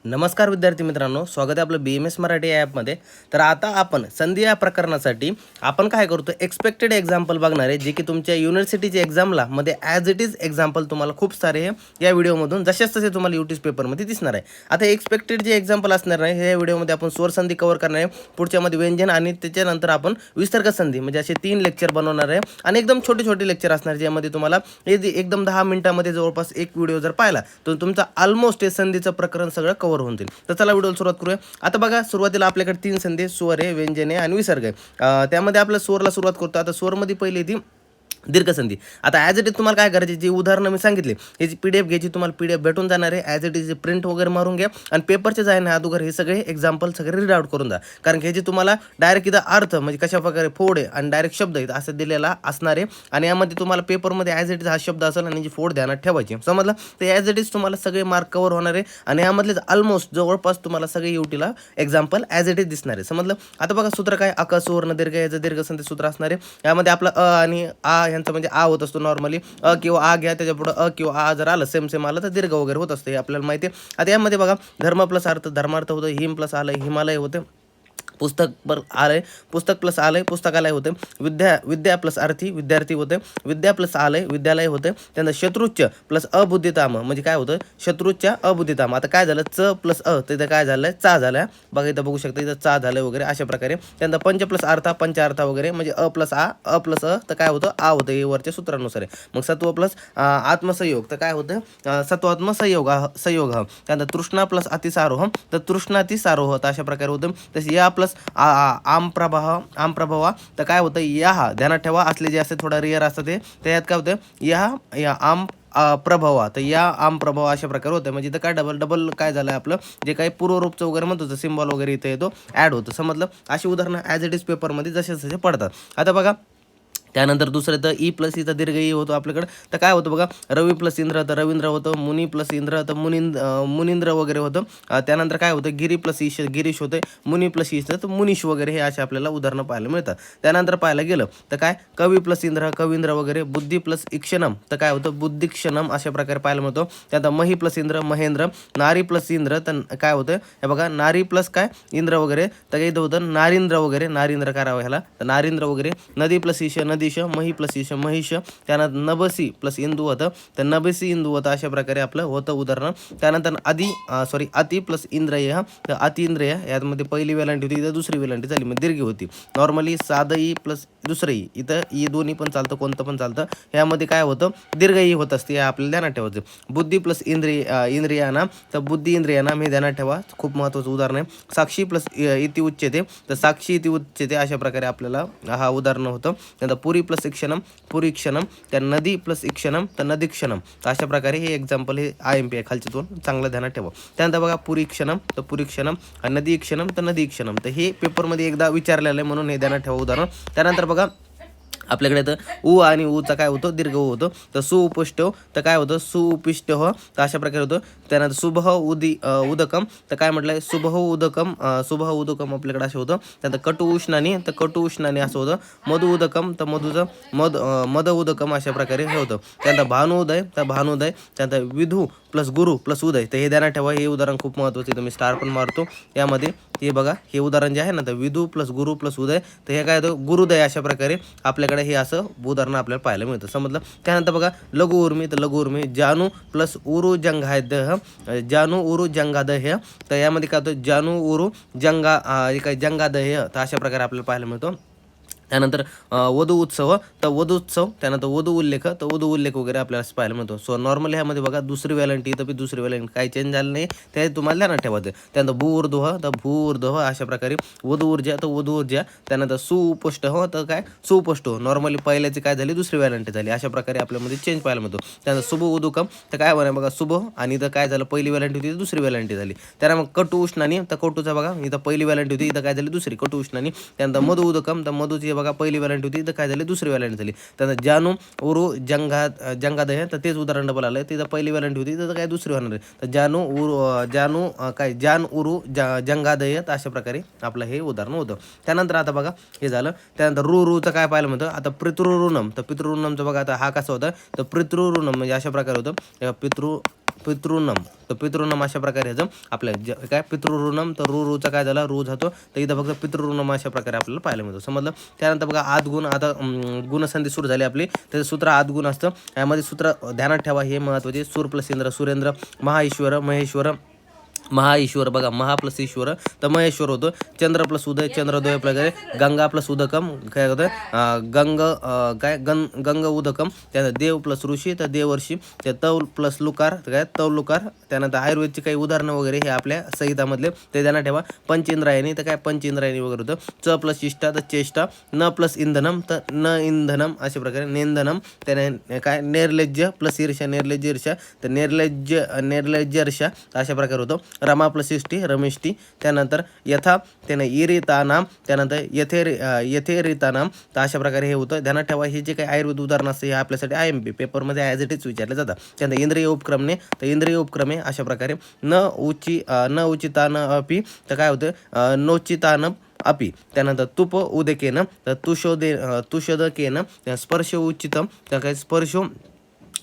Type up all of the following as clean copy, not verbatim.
नमस्कार विद्यार्थी मित्रांनो, स्वागत आहे आपलं BMS मराठी ॲपमध्ये. तर आता आपण संधी या प्रकरणासाठी आपण काय करतो, एक्सपेक्टेड एक्झाम्पल बघणार आहे, जे की तुमच्या युनिव्हर्सिटीच्या एक्झामला मध्ये ॲज इट इज एक्झाम्पल तुम्हाला खूप सारे या व्हिडिओमधून जसेच तसे तुम्हाला यूट्यूब पेपरमध्ये दिसणार आहे. आता एक्सपेक्टेड जे एक्झाम्पल असणार आहे, ह्या व्हिडिओमध्ये आपण स्वर संधी कव्हर करणार आहे, पुढच्यामध्ये व्यंजन आणि त्याच्यानंतर आपण विसर्ग संधी म्हणजे असे 3 लेक्चर बनवणार आहे आणि एकदम छोटे छोटे लेक्चर असणार, ज्यामध्ये तुम्हाला एकदम 10 मिनिटामध्ये जवळपास एक व्हिडिओ जर पाहिला तर तुमचा ऑलमोस्ट हे संधीचं प्रकरण सगळं कव्हर होऊन जाईल. तर चला व्हिडिओला सुरुवात करूया. आता बघा, सुरुवातीला आपल्याकडे 3 संधी, स्वर आहे, व्यंजन आहे आणि विसर्ग आहे. त्यामध्ये आपल्या स्वरला सुरुवात करतो. आता स्वरमध्ये पहिली ती दीर्घ संधी. आता ॲज इट इज तुम्हाला काय करायची, जी उदाहरणं मी सांगितली याची PDF घ्यायची, तुम्हाला PDF भेटून जाणार आहे. ॲज इट इज प्रिंट वगैरे मारून घ्या आणि पेपरचे जायना अगोदर हे सगळे एक्झाम्पल सगळे रीड आउट करून जा, कारण की ह्याची तुम्हाला डायरेक्ट इथं अर्थ म्हणजे कशा प्रकारे फोड आहे आणि डायरेक्ट शब्द आहेत असं दिलेला असणार आहे. आणि यामध्ये तुम्हाला पेपरमध्ये ॲज इट इज हा शब्द असेल आणि जी फोड ध्यानात ठेवायची, समजलं. तर ॲज इट इज तुम्हाला सगळे मार्क कव्हर होणार आहे आणि यामधलेच ऑलमोस्ट जवळपास तुम्हाला सगळे युटीला एक्झाम्पल ॲज इट इज दिसणार आहे, समजलं. आता बघा, सूत्र काय, अक सुवर्ण दीर्घ, याचं दीर्घ संधी सूत्र असणार आहे. यामध्ये आपला अ आणि आ यांचं म्हणजे आ होत असतो नॉर्मली. अ किंवा आ घ्या, त्याच्या पुढे अ किंवा आ जर आलं सेम आलं तर दीर्घ वगैरे होत असतं, हे आपल्याला माहिती आहे. आता यामध्ये बघा, धर्म प्लस अर्थ धर्मार्थ होतं, हिम प्लस आलंय हिमालय होते, पुस्तक पर आलय पुस्तक प्लस आलय पुस्तकालय होते, विद्या प्लस अर्थी विद्यार्थी होते, विद्या प्लस आलय विद्यालय होते. त्यानंतर शत्रुच्च प्लस अबुद्धिताम म्हणजे काय होतं, शत्रुच्या अबुद्धिताम. आता काय झालं, च प्लस अ, तिथं काय झालंय, चा झालाय. बघा इथं बघू शकता, इथं चा झालंय वगैरे अशा प्रकारे. त्यानंतर पंच प्लस अर्था पंचार्था वगैरे म्हणजे अ प्लस अ तर काय होतं, आ होतं, हे वरच्या सूत्रानुसार आहे. मग सत्व प्लस आत्मसंयोग तर काय होतं, सत्वात्म संयोग. त्यानंतर तृष्णा प्लस अतिसारोह तर तृष्णातिसारोह तर अशा प्रकारे होतं. तसे या प्लस आम प्रभावा तर काय होतं, या हा ध्यानात ठेवा, असले जे असते थोडा रिअर असतं ते त्यात काय होतं, या आम प्रभावा तर या आम प्रभाव अशा प्रकारे होतं. म्हणजे इथं काय डबल काय झालं आपलं, जे काही पूर्वरूपचं वगैरे म्हणतो सिम्बॉल वगैरे इथं येतो, ॲड होतं, समजलं. अशी उदाहरणं ॲज इट इज पेपरमध्ये जसे जसे पडतात. आता बघा, त्यानंतर दुसरं तर ई प्लस इथं दीर्घ ई होतो आपल्याकडं. तर काय होतं बघा, रवी प्लस इंद्र तर रवींद्र होतं, मुनी प्लस इंद्र तर मुनींद्र वगैरे होतं. त्यानंतर काय होतं, गिरी प्लस ईश गिरीश होते, मुनी प्लस ईश तर मुनीश वगैरे, हे असे आपल्याला उदाहरणं पाहायला मिळतात. त्यानंतर पाहायला गेलं तर काय, कवी प्लस इंद्र कवींद्र वगैरे, बुद्धी प्लस इक्षणम तर काय होतं, बुद्धिक्षणम अशा प्रकारे पाहायला मिळतो. त्यानंतर मही प्लस इंद्र महेंद्र, नारी प्लस इंद्र तर काय होतं, हे बघा, नारी प्लस काय इंद्र वगैरे तर इथं होतं नारिंद्र वगैरे, नारिंद्र करावं ह्याला तर नारिंद्र वगैरे. नदी प्लस ईश नदीश, मही प्लस ईश महिष. त्यानंतर नबसी प्लस इंदू होतं तर नबसी इंदू होतं, अशा प्रकारे आपलं होतं उदाहरण. त्यानंतर अति प्लस इंद्रिय तर अतिंद्रिय, यामध्ये पहिली वेलांटी होती, इथं दुसरी वेलांटी झाली मग दीर्घ होती. नॉर्मली साधं ई प्लस दुसरं ई, इथं ई दोन्ही पण चालतं, कोणतं पण चालतं. ह्यामध्ये काय होतं, दीर्घ ई होत असते, हे आपल्याला ध्यानात ठेवायचं. बुद्धी प्लस इंद्रियाना तर बुद्धी इंद्रियाना हे ध्यानात ठेवा, खूप महत्त्वाचं उदाहरण आहे. साक्षी प्लस इति उच्यते तर साक्षी इति उच्यते, अशा प्रकारे आपल्याला हा उदाहरण होतं. त्यानंतर पुरी प्लस इक्षणम पुरी क्षणम, त्या नदी प्लस इक्षणम तर नदी क्षणम तर अशा प्रकारे हे एक्झाम्पल हे IMP आहे खालचे दोन, चांगलं ध्यानात ठेवा. त्यानंतर बघा, पुरी क्षणम तर पुरी क्षणम, नदी क्षणम तर नदी क्षणम तर हे पेपरमध्ये एकदा विचारलेलं आहे, म्हणून हे ध्यानात ठेवा उदाहरण. त्यानंतर बघा, आपल्याकडे तर उ आणि ऊचा काय होतं, दीर्घ उ होतं. तर सुउपष्ट तर काय होतं, सुउपिष्ट हो तर अशा प्रकारे होतं. त्यानंतर शुभ उदकम तर काय म्हटलंय, शुभ उदकम आपल्याकडे असं होतं. त्यानंतर कटु उष्णानी तर कटु उष्णानी असं होतं. मधु उदकम तर मधुचं मद उदकम अशा प्रकारे हे होतं. त्यानंतर भानुउदय तर भानुदय. त्यानंतर विधू प्लस गुरु प्लस उदय तर हे ध्यानात ठेवा, हे उदाहरण खूप महत्त्वाचं आहे, तुम्ही स्टार पण मारतो यामध्ये. हे बघा, हे उदाहरण जे आहे ना, तर विधू प्लस गुरु प्लस उदय तर हे काय होतं, गुरुदय अशा प्रकारे आपल्याकडे हे असं उदाहरण आपल्याला पाहायला मिळतं, समजलं. त्यानंतर बघा, लघु उर्मी तर लघु उर्मी, जानू प्लस उरु जंगादह जानू उरु जंगादह तर यामध्ये काय होतं, जानू उरु जंगादह तर अशा प्रकारे आपल्याला पाहायला मिळतो. त्यानंतर वधू उत्सव तर वधूत्सव, त्यानंतर वधू उल्लेख तर वधू उल्लेख वगैरे आपल्याला पाहायला मिळतो. सो नॉर्मली ह्यामध्ये बघा, दुसरी वेलांटी तर दुसरी वेलांटी काही चेंज झालं नाही, ते तुम्हाला ध्यानात ठेवायचं. त्यानंतर भू ऊर्ध्व तर भू ऊर्ध्व अशा प्रकारे. वधू ऊर्जा तर वधू ऊर्जा. त्यानंतर सुउपष्ट हो तर काय सुउपष्ट हो, नॉर्मली पहिल्याची काय झाली, दुसरी वेलांटी झाली, अशा प्रकारे आपल्यामध्ये चेंज पाहायला मिळतो. त्यानंतर शुभ उदुकम तर काय बघा, बघा शुभ आणि इथं काय झालं, पहिली वेलांटी होती दुसरी वेलांटी झाली. त्यानंतर मग कटु उष्णानी तर कटूचा बघा, इथं पहिली वेलांटी होती, इथं काय झाली दुसरी कटु उष्णानी. त्यानंतर मधु उदकम तर मधुची बघा, पहिली वेलांटी होती, इथं काय झाली दुसरी वेलांटी झाली. त्यानंतर जानू उरु जंगादह तर तेच उदाहरण डबल आलं, तिथं पहिली वेलांटी होती, तिथं काय दुसरी होणार आहे. तर जान उरु जंगादह तर अशा प्रकारे आपलं हे उदाहरण होतं. त्यानंतर आता बघा, हे झालं. त्यानंतर रुचं काय पाहायला म्हणतं, आता पितृऋणम तर पितृऋणमचं बघा, आता हा कसा होता, तर पितृऋणम म्हणजे अशा प्रकारे होतं. पितृनम, तर पितृनम अशा प्रकारे ह्याचं आपल्या काय पितृऋणम, तर रूचा काय झाला रू जातो, तर इथं फक्त पितृऋणम अशा प्रकारे आपल्याला पाहायला मिळतो. समजलं. त्यानंतर बघा आदगुण, आता गुणसंधी सुरू झाली आपली, त्याचं सूत्र आदगुण असतं. यामध्ये सूत्र ध्यानात ठेवा, हे महत्त्वाचे. सूर प्लस इंद्र सुरेंद्र, महाईश्वर महेश्वर, महाईश्वर बघा महा प्लस ईश्वर तर महेश्वर होतं. चंद्र प्लस उदय, चंद्रोदय प्लस गंगा प्लस उदकम काय होतं काय गंग उदकम. त्यानंतर देव प्लस ऋषी तर देवर्षी, त्या तौल प्लस लुकार तर काय तौलुकार. त्यानंतर आयुर्वेदची काही उदाहरणं वगैरे हे आपल्या संहितामधले ते ध्यानात ठेवा. पंचेंद्रायणी तर काय पंचेंद्रायणी वगैरे होतं. च प्लस शिष्टा तर चेष्टा, न प्लस इंधनम तर न इंधनम अशा प्रकारे नेंधनम. त्याने काय निर्लज्ज प्लस ईर्षा, निर्लज्ज ईर्षा तर निर्लज्ज ईर्षा अशा प्रकारे होतं. रमा प्लस इष्टी रमेष्टी. त्यानंतर यथा त्याने इरितानाम, त्यानंतर यथेरितानाम. तर अशा प्रकारे हे होतं. ध्यानात ठेवा, हे जे काही आयुर्वेद उदाहरण असतं हे आपल्यासाठी IMP पेपरमध्ये ॲज इट इज विचारले जातात. त्यानंतर इंद्रिय उपक्रमने, तर इंद्रिय उपक्रमे अशा प्रकारे न उचितान अपि तर काय होतं नोचितान अपि. त्यानंतर तुप उदकेन तर तुषोदकेन, स्पर्श उचितम तर काय स्पर्श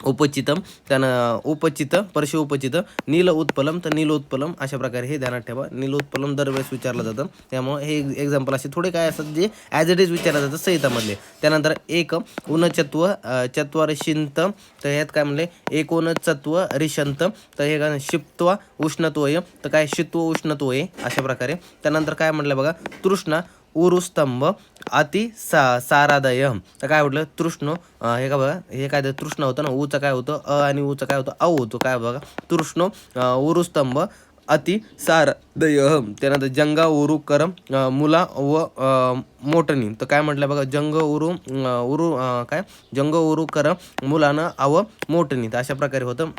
उपचितम, त्यानं उपचित परश उपचित, नील उत्पलम तर नील उत्पलम अशा प्रकारे हे ध्यानात ठेवा. नील उत्पलम दरवेळेस विचारलं जातं, त्यामुळे हे एक्झाम्पल असे थोडे काय असतात जे ॲज इट इज विचारलं जातं संहितामधले. त्यानंतर एक उनचत्व चत्वारिशिंत, तर ह्यात काय म्हणले एकोनचत्व रिशंत, तर हे काय शिप्त्वा उष्णत्वय तर काय शित्व उष्णत्वय अशा प्रकारे. त्यानंतर काय म्हटलं बघा तृष्णा उरुस्तंभ अति सारादय, तर काय म्हटलं तृष्ण हे का बघा हे काय तृष्ण होतं ना, ऊचं काय होतं आणि ऊचं काय होतं होतं काय बघा तृष्ण उरुस्तंभ अति सारदय. त्यानंतर जंगा उरु करम मुला व मोटणी, तर काय म्हटलं बघा जंग उरु काय जंग उरु करम मुलानं अव मोटणी, तर अशा प्रकारे होतं.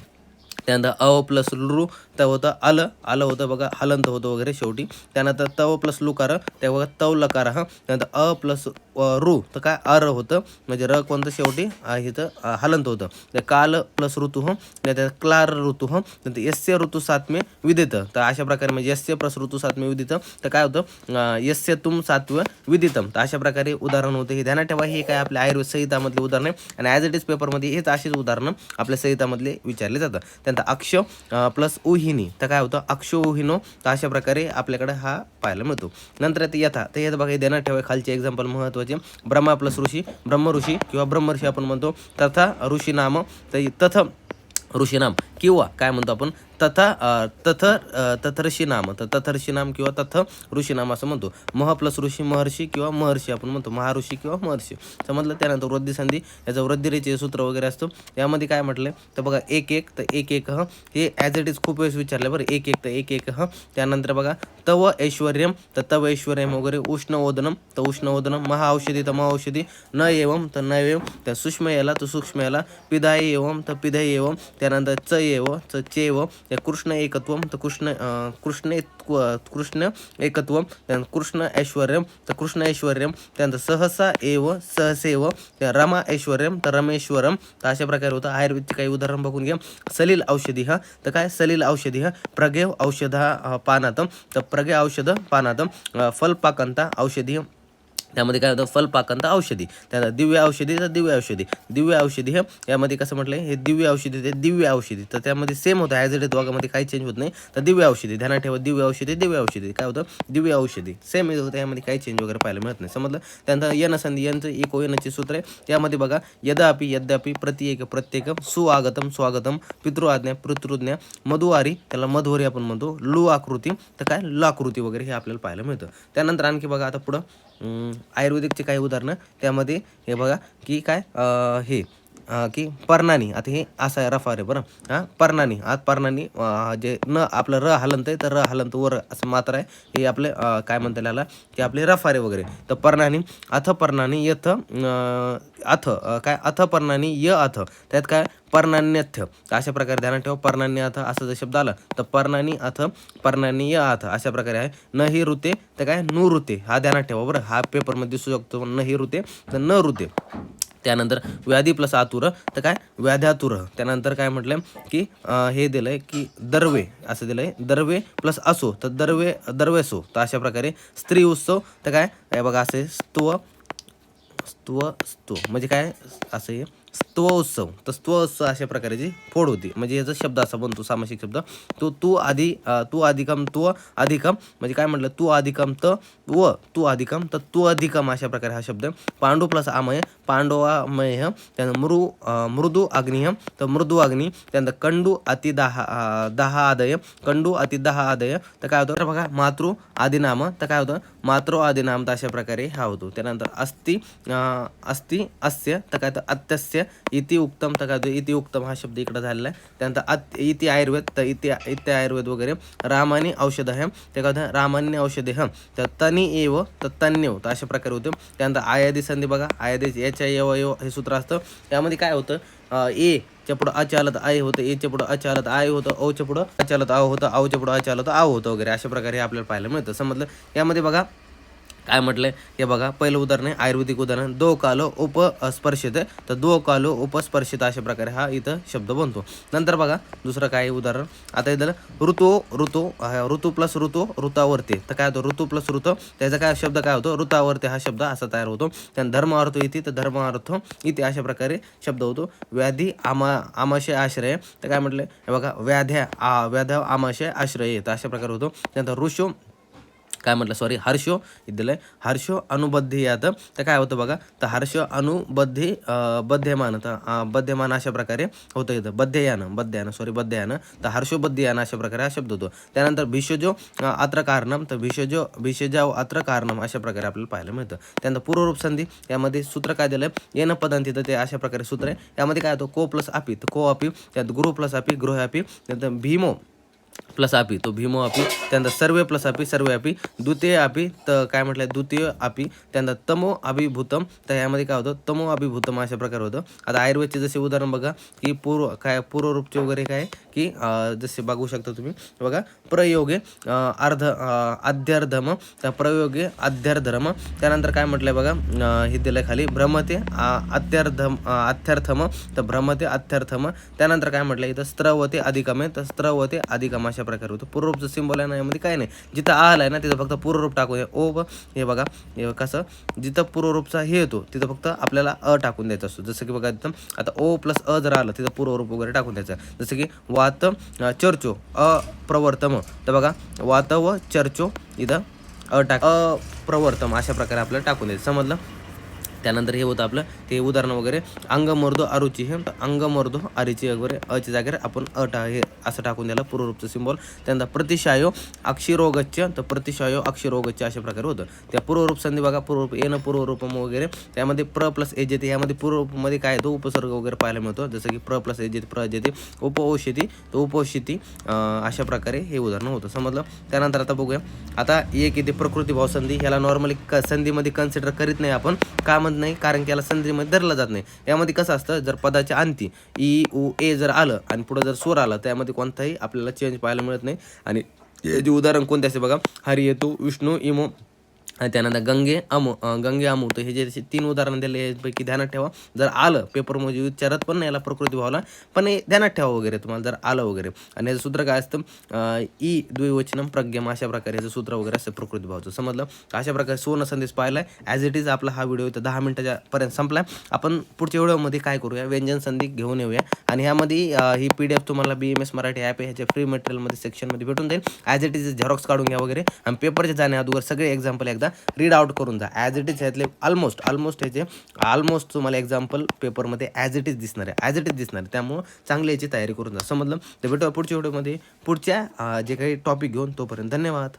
त्यानंतर अव प्लस लू तर होतं आलं होतं बघा हलंत होतं वगैरे शेवटी. त्यानंतर तव प्लस लुकार त्या बघा तव लकार हा. त्यानंतर अ प्लस रू तर काय होतं, म्हणजे र कोणतं शेवटी इथं हलंत होतं. तर काल प्लस ऋतू त्यात क्लार ऋतू नंतर यस्य ऋतू सातमे विदित, तर अशा प्रकारे म्हणजे यस्य प्लस ऋतू सातमे विदित तर काय होतं यस्य तुम सातव विदितम, तर अशा प्रकारे उदाहरण होतं. हे ध्यानात ठेवा, हे काय आपल्या आयुर्वेद संहितामधले उदाहरण आहे आणि ॲज इट इज पेपरमध्ये हेच अशीच उदाहरणं आपल्या संहितामधले विचारले जातात. त्यानंतर अक्ष प्लस उहिनी तर काय होतं अक्षो उहिनो, तर अशा प्रकारे आपल्याकडे हा पाहायला मिळतो. नंतर ते यथा, तर हे बघा ध्यानात ठेवा खालचे एक्झाम्पल महत्त्वाचे. ब्रह्मा प्लस ऋषी ब्रह्म ऋषी किंवा ब्रह्मर्षी आपण म्हणतो. तथा ऋषी नाम तर तथ ऋषी नाम किंवा काय म्हणतो आपण तथर्षी नाम, तर तथर्षी नाम किंवा तथ ऋषी नाम असं म्हणतो. मह प्लस ऋषी महर्षी किंवा महर्षी आपण म्हणतो महाऋषी किंवा महर्षी समजलं. त्यानंतर वृद्धी संधी याचं वृद्धिरेचे सूत्र वगैरे असतं. यामध्ये काय म्हटलं तर बघा एक तर एक हे ॲज इट इज खूप वेळेस विचारलं बरं एक तर एक त्यानंतर बघा तव ऐश्वर्यम तर तव ऐश्वर्यम वगैरे. उष्णवदनम तर उष्णवदनम. महाऔषधी तर महाऔषधी. न एवम तर न एवम. त्या सूक्ष्म याला तर सूक्ष्म याला. पिधाय एवम तर पिधाय एवम. त्यानंतर च एव चेव. त्या कृष्ण एकत्वम तर कृष्ण एकत्वम. त्यानंतर कृष्ण ऐश्वर्यम तर कृष्ण ऐश्वर्यम. त्यानंतर सहसा एव सहसेव. त्या रमा ऐश्वर्यम तर रमेश्वरम, तर अशा प्रकारे होतं. आयुर्वेदचे काही उदाहरण बघून घ्या. सलील औषधी तर काय सलील औषधी प्रगेव औषधा पानातम तर प्रगे औषध पानातम. फलपाकंता औषधी त्यामध्ये काय होतं फलपाकंत औषधी. त्यानंतर दिव्य औषधी तर दिव्य औषधी. दिव्य औषधी यामध्ये कसं म्हटलं हे दिव्य औषधी ते दिव्य औषधी, तर त्यामध्ये सेम होतं ॲज इट इज दोघांमध्ये काही चेंज होत नाही. तर दिव्य औषधी ध्यानात ठेवा दिव्य औषधी काय होतं दिव्य औषधी सेम होतं, यामध्ये काही चेंज वगैरे पाहायला मिळत नाही समजलं. त्यानंतर यन संधी यांचं इको यनचे सूत्र आहे. त्यामध्ये बघा यद्यापि प्रत्येक सुआगतम स्वागतम. पितृआज्ञा पितृज्ञा. मधुवारी त्याला मधुवारी आपण म्हणतो. लू आकृती तर काय लाकृती वगैरे हे आपल्याला पाहायला मिळतं. त्यानंतर आणखी बघा आता पुढं आयुर्वेदिकचे काही उदाहरणं. त्यामध्ये हे बघा की काय हे की पर्णानी, आता हे असं आहे रफा रे बरं पर्णानी पर्णानी जे न आपलं र हलंत आहे तर र हलंत वर असं मात्र आहे. हे आपले काय म्हणता याला की आपले रफारे वगैरे. तर पर्णानी अथ पर्णानी यथ अथ काय अथ पर्णानी अथ त्यात काय पर्णान्यथ्य, अशा प्रकारे ध्यानात ठेवा. पर्णान्य अथ असं जर शब्द आला तर पर्णानी अथ पर्णानी अथ अशा प्रकारे आहे. न ही ऋते तर काय नु ऋते हा ध्यानात ठेवा बरं. हा पेपरमध्ये दिसू शकतो न ही ऋते तर न ऋते. त्यानंतर व्याधी प्लस आतुर तर काय व्याध्यातुर. त्यानंतर काय म्हटलं की हे दिलंय की दर्वे असं दिलंय. दर्वे प्लस असो तर दर्वेसो, तर अशा प्रकारे. स्त्री उत्सव तर काय बघा असे स्तव म्हणजे काय असं स्तवोत्सव, तर स्तवोत्सव अशा प्रकारची फोड होती. म्हणजे याचा शब्द असा बनतो सामासिक शब्द. तो तू अधिकम तू अधिकम म्हणजे काय म्हटलं, तू अधिकम तू अधिकम तर तू अधिकम अशा प्रकारे हा शब्द. पांडू प्लस आमय पांडवामय. त्यानंतर मृदू अग्निय तर मृदू अग्नी. त्यानंतर कंडू अति दहा आदय कंडू अति दहा आदय तर काय होतं, तर बघा मातृ आदिनाम तर काय होतं, मातृ आदिनाम तर अशा प्रकारे हा होतो. त्यानंतर अस्ति अस्य तर काय, तर अत्यस्य इति उत्तम तर काय होतं, इति उत्तम हा शब्द इकडं झालेला आहे. त्यानंतर इति आयुर्वेद तर इति आयुर्वेद वगैरे. रामानी औषध आहे ते काय होतं, रामान्य औषधे तर तनी एव तर तन्यव तर अशा प्रकारे होतं. त्यानंतर आयादी संधी बघा, आयादी याच्या एव हे सूत्र असतं. त्यामध्ये काय होतं, ए च्या पुढं अचालत आय होतं, एच्या पुढं अचालत आय होतं, औच्या पुढं अचालत आव होतं, आवच्या पुढं अचालत आव होतं वगैरे अशा प्रकारे आपल्याला पाहायला मिळतं. समजलं. यामध्ये बघा काय म्हटलंय, हे बघा पहिलं उदाहरण आहे आयुर्वेदिक उदाहरण, दो कालो उपस्पर्शित तर दो कालो उपस्पर्शित अशा प्रकारे हा इथं शब्द बनतो. नंतर बघा दुसरं काय उदाहरण, आता इथं ऋतू प्लस ऋतावरती तर काय होतं, ऋतू प्लस ऋतू त्याचा काय शब्द काय होतो, ऋतावरती हा शब्द असा तयार होतो. त्यानंतर धर्म अर्थ इथे तर धर्म अर्थ इथे अशा प्रकारे शब्द होतो. व्याधी आमाशय आश्रय तर काय म्हटलंय, हे बघा व्याध्या आमाशय आश्रय तर अशा प्रकारे होतो. त्यानंतर ऋषो काय म्हटलं, सॉरी हर्षो दिलंय, हर्षो अनुबद्धीयात तर काय होतं बघा, तर हर्ष बध्यमान तर बध्यमान अशा प्रकारे होतं इथं, बध्ययान तर हर्षो बध्ययान अशा प्रकारे हा शब्द होतो. त्यानंतर भिषजो अत्र कारणम तर भिषजाव अत्र कारणम अशा प्रकारे आपल्याला पाहायला मिळतं. त्यानंतर पूर्वरूप संधी यामध्ये सूत्र काय दिलंय, येणं पदांती तर ते अशा प्रकारे सूत्र आहे. यामध्ये काय होतं, को प्लस अपी तर को अपी, त्यात गुरु प्लस अपी गृह अपी, त्यानंतर भीमो प्लस आपी तो भीमो आपी, त्यानंतर सर्वे प्लस आपी सर्वे आपी, द्वितीय आपी तर काय म्हटलं, द्वितीय आपी. त्यानंतर तमो अभिभूतम तर यामध्ये काय होतं, तमो अभिभूतम अशा प्रकारे होतं. आता आयुर्वेदचे जसे उदाहरण बघा की पूर्वरूपचे वगैरे काय की जसे बघू शकता तुम्ही बघा, प्रयोगे अध्यर्धम तर प्रयोगे अध्यर्धम. त्यानंतर काय म्हटलंय बघा, हे दिलंय खाली भ्रमते अत्यर्थम तर भ्रमते अत्यर्थम. त्यानंतर काय म्हटलं इथं, स्त्रवते अधिकमे तर स्त्रवते अधिकम अशा प्रकारे होतं. पूर्वरूपचं सिंबल आहे ना, यामध्ये काय नाही, जिथं आल आहे ना तिथं फक्त पूर्वरूप टाकून ओ हे बघा, हे कसं जिथं पूर्वरूपचा हे येतो तिथं फक्त आपल्याला अ टाकून द्यायचा असतो. जसं की बघा इथं आता ओ प्लस अ जर आलं तिथं पूर्वरूप वगैरे टाकून द्यायचं. जसं की वात चर्चो अप्रवर्तम तर बघा वात व चर्चो इथं अप्रवर्तम अशा प्रकारे आपल्याला टाकून द्यायचं. समजलं. त्यानंतर हे होतं आपलं ते उदाहरण वगैरे, अंगमर्दो अरुची हे अंगमर्दो अरुची वगैरे अच्या जागेवर आपण हे असं टाकून द्यायला पूर्वरूपचं सिंबॉल. त्यानंतर प्रतिशायो अक्षिरोगच्च तर प्रतिशायो अक्षिरोगच्च अशा प्रकारे होतं. त्या पूर्वरूप संधी बघा, पूर्वरूप येणं पूर्वरूपम वगैरे. त्यामध्ये प्र प्लस एज येते, यामध्ये पूर्वरूपमध्ये काय येतो, उपसर्ग वगैरे पाहायला मिळतो. जसं की प्र प्लस एज येते प्र येते, उपौषिती तर उपौषिती अशा प्रकारे हे उदाहरण होतं. समजलं. त्यानंतर आता बघूया, आता एक येते प्रकृती भाव संधी, ह्याला नॉर्मली संधीमध्ये कन्सिडर करीत नाही आपण, का म्हणत नाही, कारण की याला संधीमध्ये धरलं जात नाही. यामध्ये कसं असतं, जर पदाच्या अंती ई उ ए जर आलं आणि पुढं जर सूर आला तर यामध्ये कोणताही आपल्याला चेंज पाहायला मिळत नाही. आणि हे जे उदाहरण कोणते असते बघा, हरी येतो विष्णू इमो आणि त्यानंतर गंगे अमू तर हे जे 3 उदाहरण दिले यापैकी ध्यानात ठेवा. जर आलं पेपरमध्ये विचारत पण नाही याला प्रकृती भावला, पण हे ध्यानात ठेवा वगैरे तुम्हाला जर आलं वगैरे. आणि याचं सूत्र काय असतं, ई द्विवचनम प्रज्ञम अशा प्रकारे याचं सूत्र वगैरे असतं प्रकृती भावचं. समजलं. अशा प्रकारे सुवर्ण संदेश पाहिलाय. ॲज इट इज आपला हा व्हिडिओ इथं 10 मिनिटाच्या पर्यंत संपलाय. आपण पुढच्या व्हिडिओमध्ये काय करूया, व्यंजन संधी घेऊन येऊया. आणि ह्यामध्ये ही PDF तुम्हाला BMS मराठी ॲप आहे, ह्याच्या फ्री मटेरियलमध्ये सेक्शनमध्ये भेटून जाईल. ॲज इट इज झेरॉक्स काढून घ्या वगैरे आणि पेपरचे जाण्या अगोदर सगळे एक्झाम्पल एकदा रीड आउट करून जा. ॲज इट इज ह्यातले ऑलमोस्ट तुम्हाला एक्झाम्पल पेपरमध्ये ॲज इट इज दिसणार आहे. त्यामुळं चांगली याची तयारी करून जा. समजलं. तर भेटूया पुढच्या व्हिडिओमध्ये पुढच्या जे काही टॉपिक घेऊन. तोपर्यंत धन्यवाद.